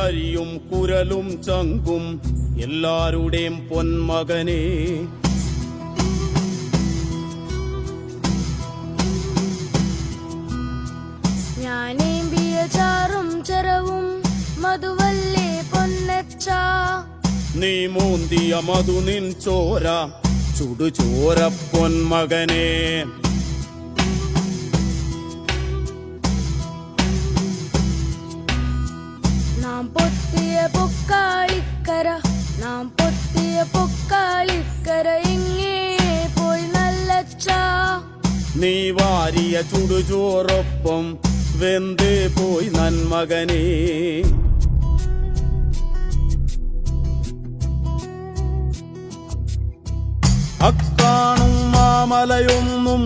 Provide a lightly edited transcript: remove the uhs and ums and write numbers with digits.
തരിയും കുരലും ചങ്കും എല്ലാരുടെയും പൊന്മകനെ. ഞാനേമ്പിയ ചാറും ചെറവും മധുവല്ലേ പൊന്നച്ച. നീ മൂന്തിയ മധു നിൻ ചോര ചുടുചോര പൊന്മകനെ. നാം പൊത്തിയ പൊക്കാളിക്കര, നാം പൊത്തിയ പൊക്കാളിക്കര എങ്ങേ പോയി നല്ലച്ച. നീ വാരിയ ചുടുചോറൊപ്പം വെന്തേ പോയി നന്മകനെ. അക്കാണും മാമലയൊന്നും